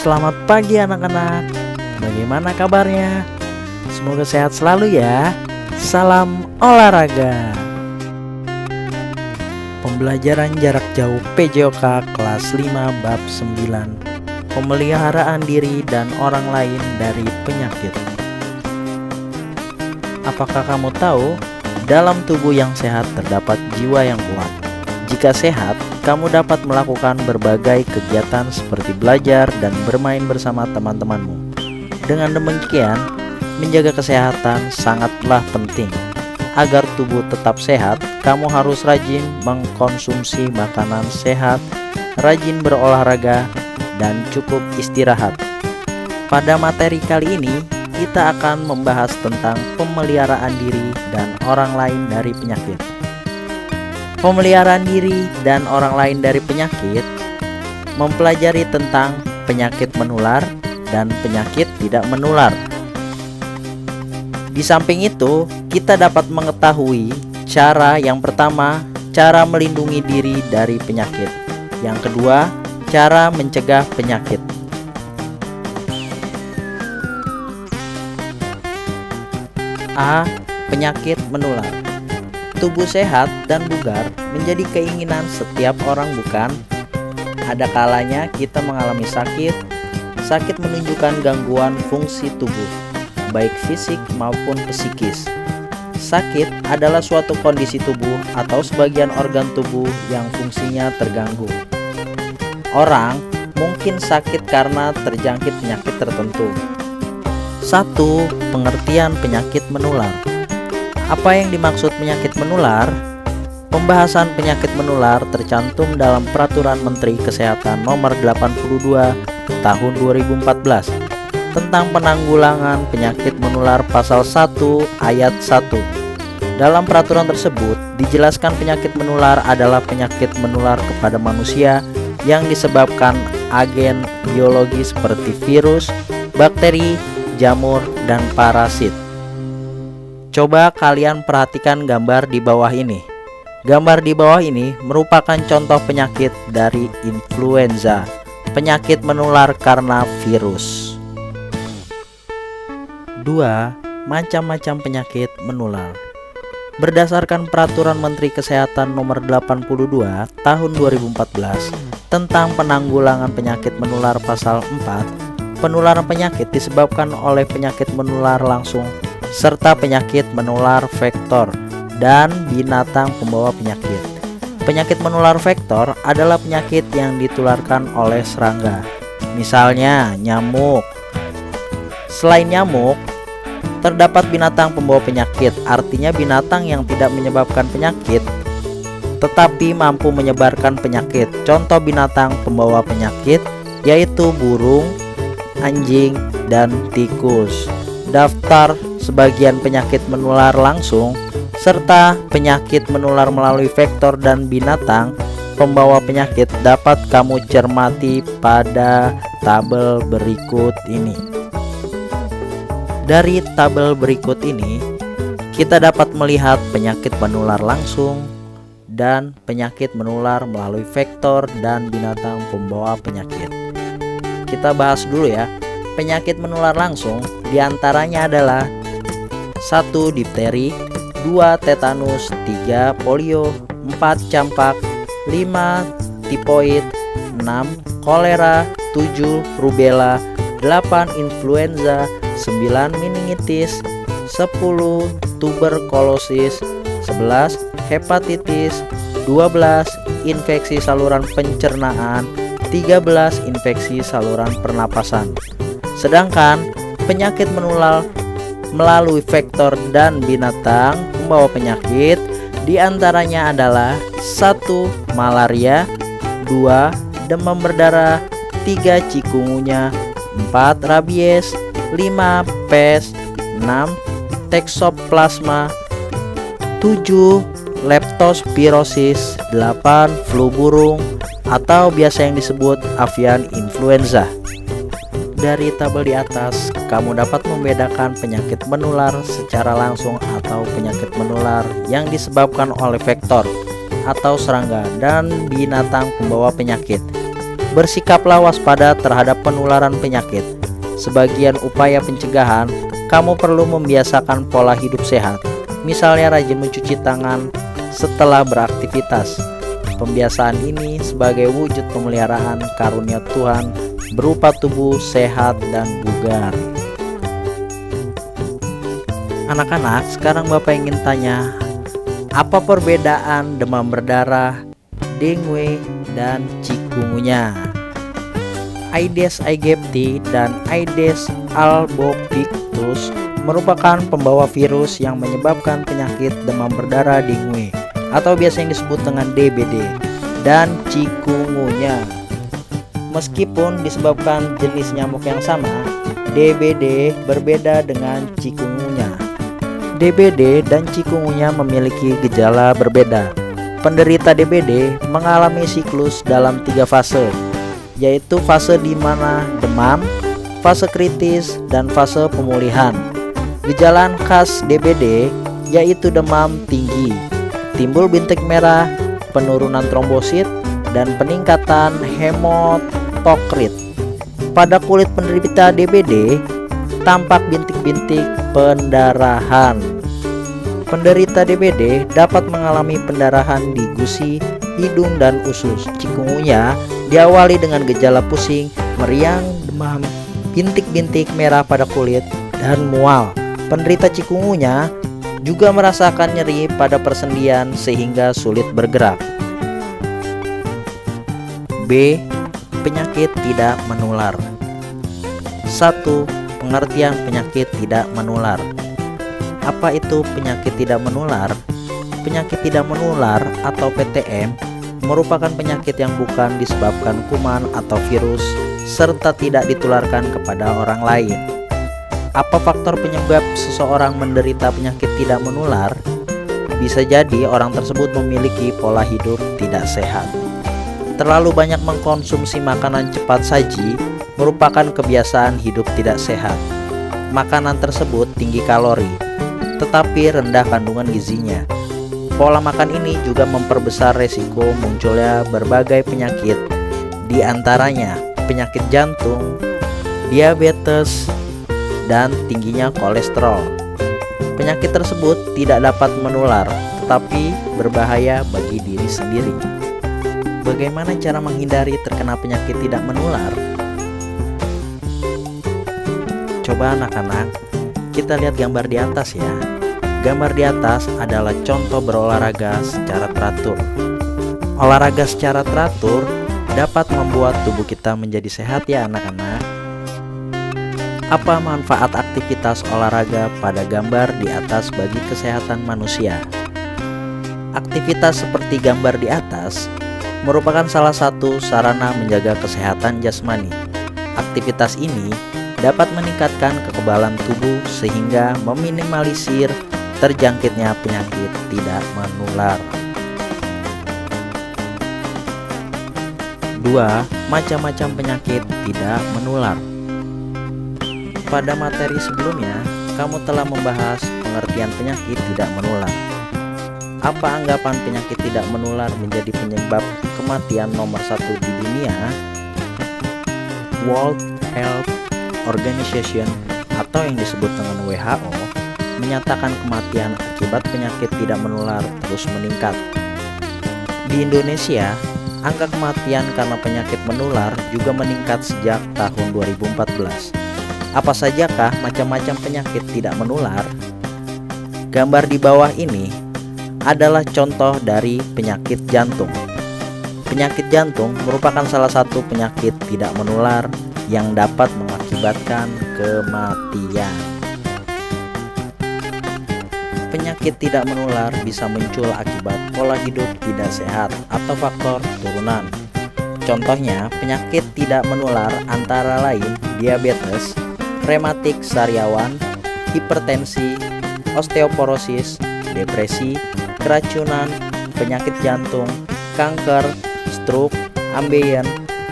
Selamat pagi anak-anak. Bagaimana kabarnya? Semoga sehat selalu ya. Salam olahraga. Pembelajaran jarak jauh PJOK kelas 5 bab 9. Pemeliharaan diri dan orang lain dari penyakit. Apakah kamu tahu, dalam tubuh yang sehat terdapat jiwa yang kuat. Jika sehat, kamu dapat melakukan berbagai kegiatan seperti belajar dan bermain bersama teman-temanmu. Dengan demikian, menjaga kesehatan sangatlah penting. Agar tubuh tetap sehat, kamu harus rajin mengkonsumsi makanan sehat, rajin berolahraga, dan cukup istirahat. Pada materi kali ini, kita akan membahas tentang pemeliharaan diri dan orang lain dari penyakit. Pemeliharaan diri dan orang lain dari penyakit mempelajari tentang penyakit menular dan penyakit tidak menular. Di samping itu, kita dapat mengetahui yang pertama, cara melindungi diri dari penyakit. Yang kedua, cara mencegah penyakit. A. Penyakit menular. Tubuh sehat dan bugar menjadi keinginan setiap orang, bukan? Ada kalanya kita mengalami sakit. Sakit menunjukkan gangguan fungsi tubuh, baik fisik maupun psikis. Sakit adalah suatu kondisi tubuh atau sebagian organ tubuh yang fungsinya terganggu. Orang mungkin sakit karena terjangkit penyakit tertentu. 1. Pengertian penyakit menular. Apa yang dimaksud penyakit menular? Pembahasan penyakit menular tercantum dalam Peraturan Menteri Kesehatan Nomor 82 Tahun 2014 tentang penanggulangan penyakit menular pasal 1 ayat 1. Dalam peraturan tersebut dijelaskan penyakit menular adalah penyakit menular kepada manusia yang disebabkan agen biologi seperti virus, bakteri, jamur, dan parasit. Coba kalian perhatikan gambar di bawah ini. Gambar di bawah ini merupakan contoh penyakit dari influenza, penyakit menular karena virus. 2. Macam-macam penyakit menular. Berdasarkan Peraturan Menteri Kesehatan Nomor 82 Tahun 2014 tentang penanggulangan penyakit menular pasal 4, penularan penyakit disebabkan oleh penyakit menular langsung serta penyakit menular vektor dan binatang pembawa penyakit. Penyakit menular vektor adalah penyakit yang ditularkan oleh serangga, misalnya nyamuk. Selain nyamuk, terdapat binatang pembawa penyakit, artinya binatang yang tidak menyebabkan penyakit tetapi mampu menyebarkan penyakit. Contoh binatang pembawa penyakit yaitu burung, anjing, dan tikus. Daftar sebagian penyakit menular langsung serta penyakit menular melalui vektor dan binatang pembawa penyakit dapat kamu cermati pada tabel berikut ini. Dari tabel berikut ini, kita dapat melihat penyakit menular langsung dan penyakit menular melalui vektor dan binatang pembawa penyakit. Kita bahas dulu ya. Penyakit menular langsung diantaranya adalah 1. Difteri, 2. Tetanus, 3. Polio, 4. Campak, 5. Tipoid, 6. Kolera, 7. Rubella, 8. Influenza, 9. Meningitis, 10. Tuberkulosis, 11. Hepatitis, 12. Infeksi saluran pencernaan, 13. Infeksi saluran pernapasan. Sedangkan penyakit menular melalui vektor dan binatang pembawa penyakit diantaranya adalah 1. Malaria, 2. Demam berdarah, 3. Cikungunya, 4. Rabies, 5. Pes, 6. Toxoplasma, 7. Leptospirosis, 8. Flu burung atau biasa yang disebut avian influenza. Dari tabel di atas, kamu dapat membedakan penyakit menular secara langsung atau penyakit menular yang disebabkan oleh vektor atau serangga dan binatang pembawa penyakit. Bersikaplah waspada terhadap penularan penyakit. Sebagian upaya pencegahan, kamu perlu membiasakan pola hidup sehat. Misalnya rajin mencuci tangan setelah beraktivitas. Pembiasaan ini sebagai wujud pemeliharaan karunia Tuhan berupa tubuh sehat dan bugar. Anak-anak, sekarang Bapak ingin tanya, apa perbedaan demam berdarah, dengue, dan chikungunya? Aedes aegypti dan Aedes albopictus merupakan pembawa virus yang menyebabkan penyakit demam berdarah dengue atau biasa yang disebut dengan DBD dan chikungunya. Meskipun disebabkan jenis nyamuk yang sama, DBD berbeda dengan chikungunya. DBD dan chikungunya memiliki gejala berbeda. Penderita DBD mengalami siklus dalam 3 fase, yaitu fase di mana demam, fase kritis, dan fase pemulihan. Gejala khas DBD yaitu demam tinggi, timbul bintik merah, penurunan trombosit, dan peningkatan hematokrit. Pada kulit penderita DBD tampak bintik-bintik pendarahan. Penderita DBD dapat mengalami pendarahan di gusi, hidung, dan usus. Chikungunya diawali dengan gejala pusing, meriang, demam, bintik-bintik merah pada kulit, dan mual. Penderita chikungunya juga merasakan nyeri pada persendian sehingga sulit bergerak. B. Penyakit tidak menular. 1. Pengertian penyakit tidak menular. Apa itu penyakit tidak menular? Penyakit tidak menular atau PTM merupakan penyakit yang bukan disebabkan kuman atau virus serta tidak ditularkan kepada orang lain. Apa faktor penyebab seseorang menderita penyakit tidak menular? Bisa jadi orang tersebut memiliki pola hidup tidak sehat. Terlalu banyak mengkonsumsi makanan cepat saji merupakan kebiasaan hidup tidak sehat. Makanan tersebut tinggi kalori, tetapi rendah kandungan gizinya. Pola makan ini juga memperbesar resiko munculnya berbagai penyakit, di antaranya penyakit jantung, diabetes, dan tingginya kolesterol. Penyakit tersebut tidak dapat menular, tetapi berbahaya bagi diri sendiri. Bagaimana cara menghindari terkena penyakit tidak menular? Coba anak-anak, kita lihat gambar di atas ya. Gambar di atas adalah contoh berolahraga secara teratur. Olahraga secara teratur dapat membuat tubuh kita menjadi sehat ya anak-anak. Apa manfaat aktivitas olahraga pada gambar di atas bagi kesehatan manusia? Aktivitas seperti gambar di atas merupakan salah satu sarana menjaga kesehatan jasmani. Aktivitas ini dapat meningkatkan kekebalan tubuh sehingga meminimalisir terjangkitnya penyakit tidak menular. 2. Macam-macam penyakit tidak menular. Pada materi sebelumnya, kamu telah membahas pengertian penyakit tidak menular. Apa anggapan penyakit tidak menular menjadi penyebab kematian nomor 1 di dunia? World Health Organization atau yang disebut dengan WHO menyatakan kematian akibat penyakit tidak menular terus meningkat. Di Indonesia, angka kematian karena penyakit menular juga meningkat sejak tahun 2014. Apa sajakah macam-macam penyakit tidak menular? Gambar di bawah ini adalah contoh dari penyakit jantung. Penyakit jantung merupakan salah satu penyakit tidak menular yang dapat mengakibatkan kematian. Penyakit tidak menular bisa muncul akibat pola hidup tidak sehat atau faktor turunan. Contohnya, penyakit tidak menular antara lain diabetes, rematik sariawan, hipertensi, osteoporosis, depresi, keracunan, penyakit jantung, kanker, stroke, ambeien,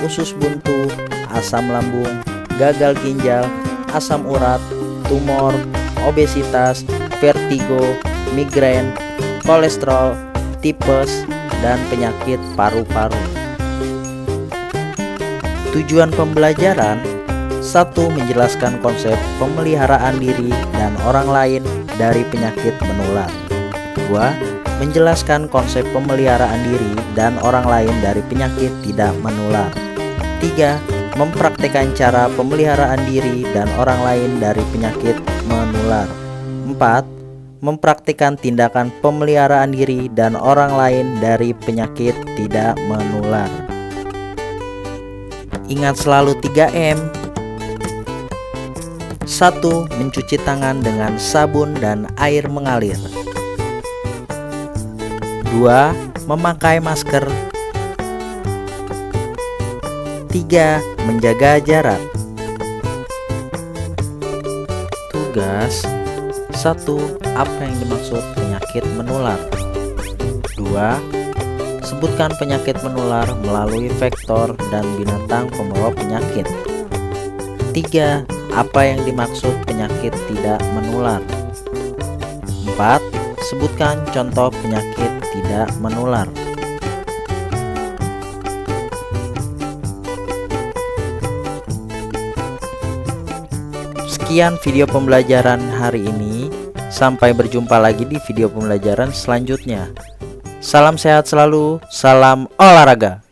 usus buntu, asam lambung, gagal ginjal, asam urat, tumor, obesitas, vertigo, migrain, kolesterol, tipes, dan penyakit paru-paru. Tujuan pembelajaran: 1. Menjelaskan konsep pemeliharaan diri dan orang lain dari penyakit menular. 2. Menjelaskan konsep pemeliharaan diri dan orang lain dari penyakit tidak menular. 3. Mempraktikkan cara pemeliharaan diri dan orang lain dari penyakit menular. 4. Mempraktikkan tindakan pemeliharaan diri dan orang lain dari penyakit tidak menular. Ingat selalu 3M. 1. Mencuci tangan dengan sabun dan air mengalir. 2. Memakai masker. 3. Menjaga jarak. Tugas 1. Apa yang dimaksud penyakit menular? 2. Sebutkan penyakit menular melalui vektor dan binatang pembawa penyakit. 3. Apa yang dimaksud penyakit tidak menular? 4. Sebutkan contoh penyakit tidak menular. Sekian video pembelajaran hari ini. Sampai berjumpa lagi di video pembelajaran selanjutnya. Salam sehat selalu, salam olahraga.